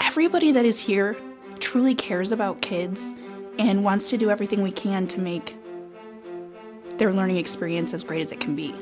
everybody that is here truly cares about kids and wants to do everything we can to make their learning experience as great as it can be.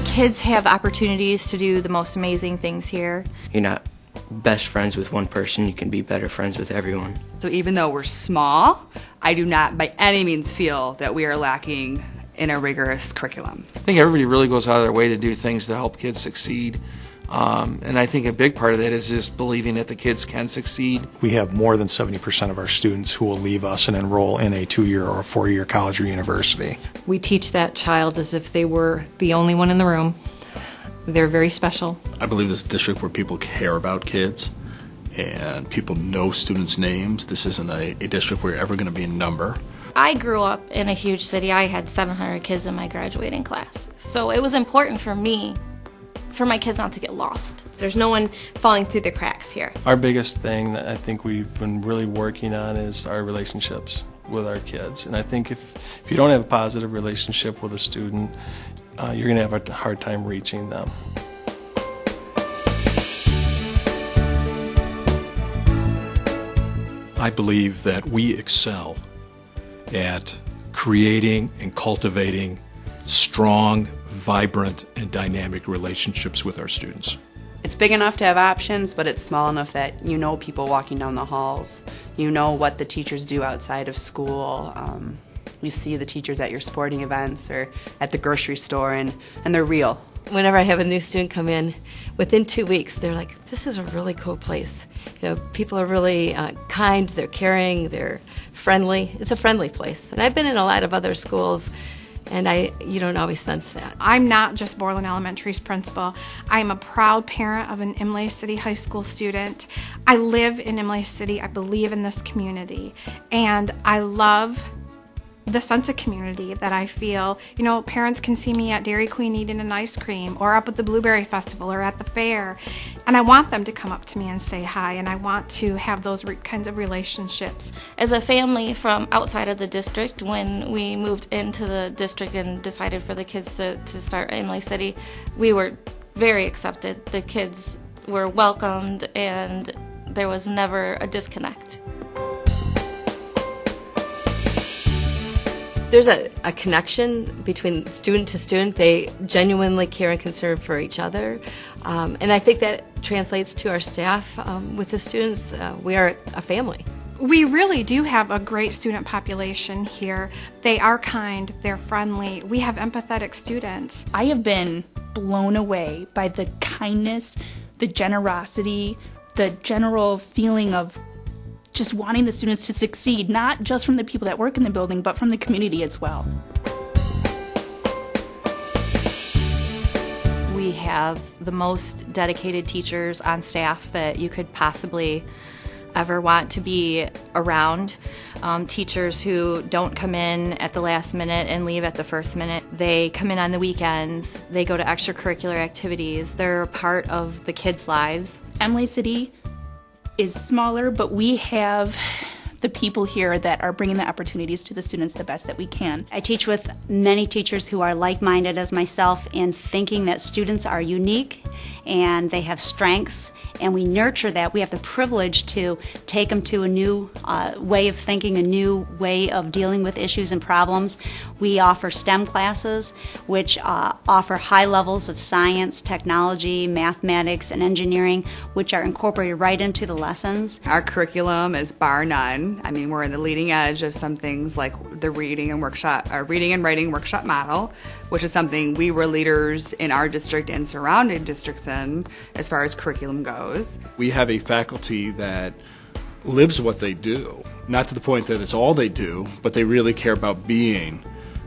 Kids have opportunities to do the most amazing things here. You're not best friends with one person, you can be better friends with everyone. So even though we're small, I do not by any means feel that we are lacking in a rigorous curriculum. I think everybody really goes out of their way to do things to help kids succeed. And I think a big part of that is just believing that the kids can succeed. We have more than 70% of our students who will leave us and enroll in a 2-year or a 4-year college or university. We teach that child as if they were the only one in the room. They're very special. I believe this is a district where people care about kids and people know students' names. This isn't a district where you're ever going to be a number. I grew up in a huge city. I had 700 kids in my graduating class. So it was important for me, for my kids not to get lost. There's no one falling through the cracks here. Our biggest thing that I think we've been really working on is our relationships with our kids. And I think if you don't have a positive relationship with a student, you're going to have a hard time reaching them. I believe that we excel at creating and cultivating strong, vibrant, and dynamic relationships with our students. It's big enough to have options, but it's small enough that you know people walking down the halls. You know what the teachers do outside of school. You see the teachers at your sporting events or at the grocery store, and they're real. Whenever I have a new student come in, within 2 weeks, they're like, this is a really cool place. You know, people are really kind, they're caring, they're friendly. It's a friendly place. And I've been in a lot of other schools, and you don't always sense that. I'm not just Borland Elementary's principal. I'm a proud parent of an Imlay City High School student. I live in Imlay City. I believe in this community. And I love the sense of community that I feel. You know, parents can see me at Dairy Queen eating an ice cream or up at the Blueberry Festival or at the fair. And I want them to come up to me and say hi, and I want to have those kinds of relationships. As a family from outside of the district, when we moved into the district and decided for the kids to start Imlay City, we were very accepted. The kids were welcomed, and there was never a disconnect. There's a connection between student to student. They genuinely care and concern for each other. And I think that translates to our staff with the students. We are a family. We really do have a great student population here. They are kind, they're friendly. We have empathetic students. I have been blown away by the kindness, the generosity, the general feeling of just wanting the students to succeed, not just from the people that work in the building, but from the community as well. We have the most dedicated teachers on staff that you could possibly ever want to be around. Teachers who don't come in at the last minute and leave at the first minute. They come in on the weekends. They go to extracurricular activities. They're a part of the kids' lives. Imlay City is smaller, but we have the people here that are bringing the opportunities to the students the best that we can. I teach with many teachers who are like-minded as myself in thinking that students are unique and they have strengths, and we nurture that. We have the privilege to take them to a new way of thinking, a new way of dealing with issues and problems. We offer STEM classes, which offer high levels of science, technology, mathematics, and engineering, which are incorporated right into the lessons. Our curriculum is bar none. I mean, we're in the leading edge of some things like the reading and writing workshop model, which is something we were leaders in our district and surrounding districts in as far as curriculum goes. We have a faculty that lives what they do, not to the point that it's all they do, but they really care about being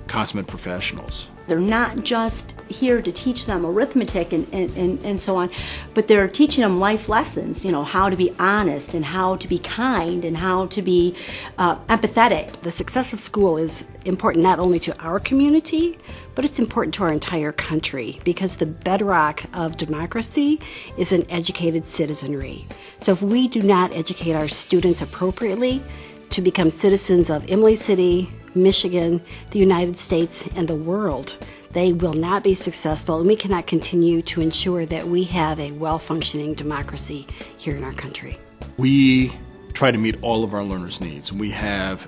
consummate professionals. They're not just here to teach them arithmetic and so on, but they're teaching them life lessons, you know, how to be honest and how to be kind and how to be empathetic. The success of school is important not only to our community, but it's important to our entire country, because the bedrock of democracy is an educated citizenry. So if we do not educate our students appropriately to become citizens of Imlay City, Michigan, the United States, and the world, they will not be successful, and we cannot continue to ensure that we have a well-functioning democracy here in our country. We try to meet all of our learners' needs. We have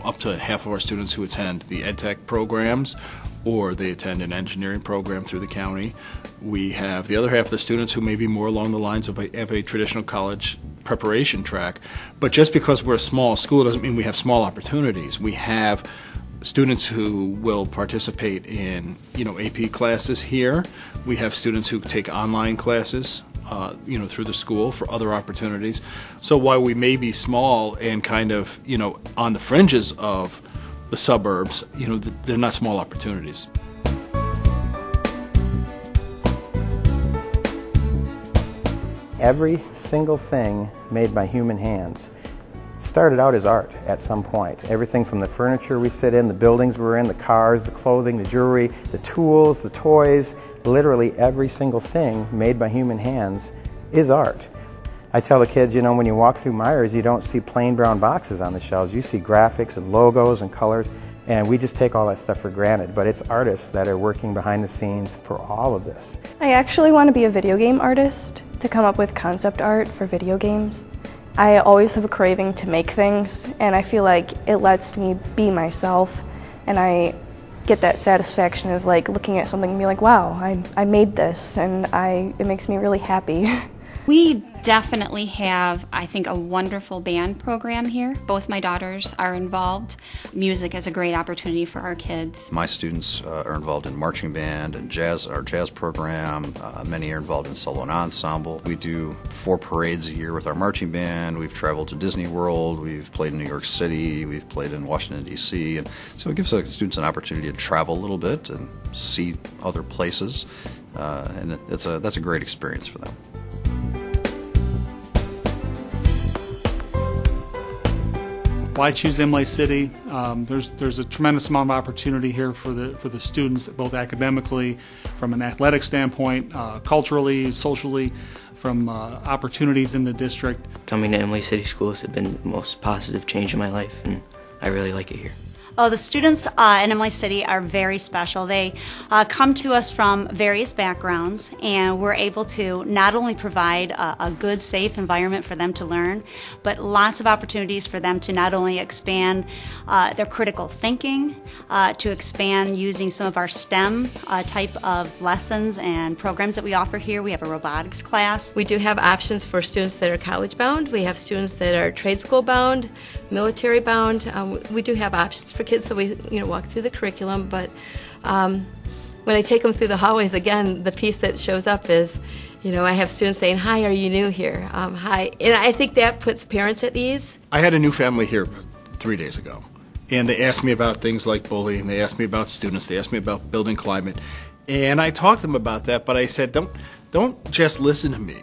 up to half of our students who attend the EdTech programs, or they attend an engineering program through the county. We have the other half of the students who may be more along the lines of a traditional college preparation track. But just because we're a small school doesn't mean we have small opportunities. We have students who will participate in AP classes here. We have students who take online classes through the school for other opportunities. So while we may be small and kind of on the fringes of the suburbs, they're not small opportunities. Every single thing made by human hands started out as art at some point. Everything from the furniture we sit in, the buildings we're in, the cars, the clothing, the jewelry, the tools, the toys, literally every single thing made by human hands is art. I tell the kids, when you walk through Myers, you don't see plain brown boxes on the shelves. You see graphics and logos and colors, and we just take all that stuff for granted. But it's artists that are working behind the scenes for all of this. I actually want to be a video game artist, to come up with concept art for video games. I always have a craving to make things, and I feel like it lets me be myself, and I get that satisfaction of looking at something and be like, wow, I made this, and it makes me really happy. We definitely have, I think, a wonderful band program here. Both my daughters are involved. Music is a great opportunity for our kids. My students are involved in marching band and our jazz program. Many are involved in solo and ensemble. We do 4 parades a year with our marching band. We've traveled to Disney World. We've played in New York City. We've played in Washington, D.C. And so it gives our students an opportunity to travel a little bit and see other places. And that's a great experience for them. Why choose Imlay City? There's a tremendous amount of opportunity here for the students, both academically, from an athletic standpoint, culturally, socially, from opportunities in the district. Coming to Imlay City Schools has been the most positive change in my life, and I really like it here. Oh, the students in Imlay City are very special. They come to us from various backgrounds, and we're able to not only provide a good, safe environment for them to learn, but lots of opportunities for them to not only expand their critical thinking, to expand using some of our STEM type of lessons and programs that we offer here. We have a robotics class. We do have options for students that are college bound. We have students that are trade school bound, military bound. We do have options for kids, so we walk through the curriculum. But when I take them through the hallways, again, the piece that shows up is, I have students saying, "Hi, are you new here?" Hi, and I think that puts parents at ease. I had a new family here 3 days ago, and they asked me about things like bullying. They asked me about students. They asked me about building climate, and I talked to them about that. But I said, don't just listen to me.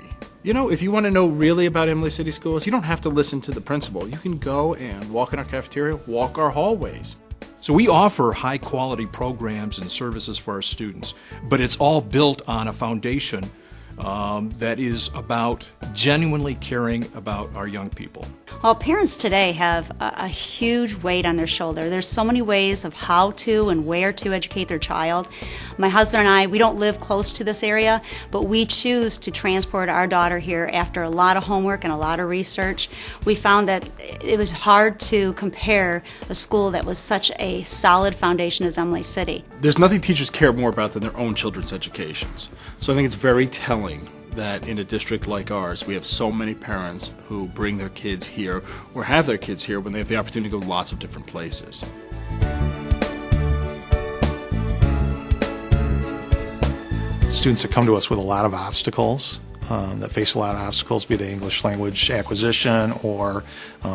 If you want to know really about Imlay City Schools, you don't have to listen to the principal. You can go and walk in our cafeteria, walk our hallways. So we offer high-quality programs and services for our students, but it's all built on a foundation that is about genuinely caring about our young people. Well, parents today have a huge weight on their shoulder. There's so many ways of how to and where to educate their child. My husband and I, we don't live close to this area, but we choose to transport our daughter here after a lot of homework and a lot of research. We found that it was hard to compare a school that was such a solid foundation as Imlay City. There's nothing teachers care more about than their own children's educations. So I think it's very telling that in a district like ours, we have so many parents who bring their kids here or have their kids here when they have the opportunity to go lots of different places. Students that come to us with a lot of obstacles, that face a lot of obstacles, be they English language acquisition or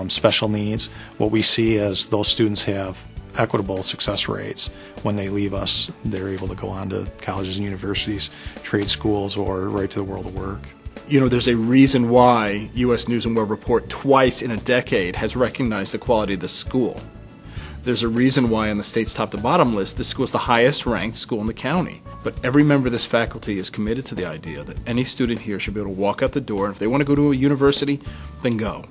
special needs, what we see is those students have equitable success rates. When they leave us, they're able to go on to colleges and universities, trade schools, or right to the world of work. You know, there's a reason why U.S. News & World Report twice in a decade has recognized the quality of the school. There's a reason why on the state's top to bottom list, this school is the highest ranked school in the county. But every member of this faculty is committed to the idea that any student here should be able to walk out the door, and if they want to go to a university, then go.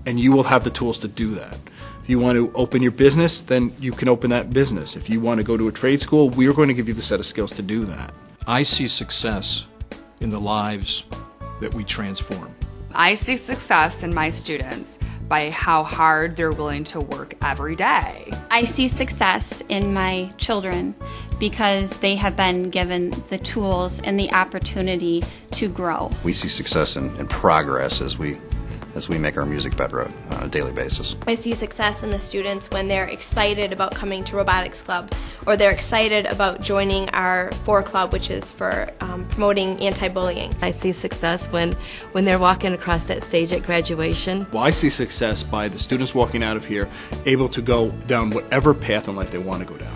And you will have the tools to do that. If you want to open your business, then you can open that business. If you want to go to a trade school, we are going to give you the set of skills to do that. I see success in the lives that we transform. I see success in my students by how hard they're willing to work every day. I see success in my children because they have been given the tools and the opportunity to grow. We see success in progress as we make our music better on a daily basis. I see success in the students when they're excited about coming to Robotics Club, or they're excited about joining our 4 Club, which is for promoting anti-bullying. I see success when they're walking across that stage at graduation. Well, I see success by the students walking out of here able to go down whatever path in life they want to go down.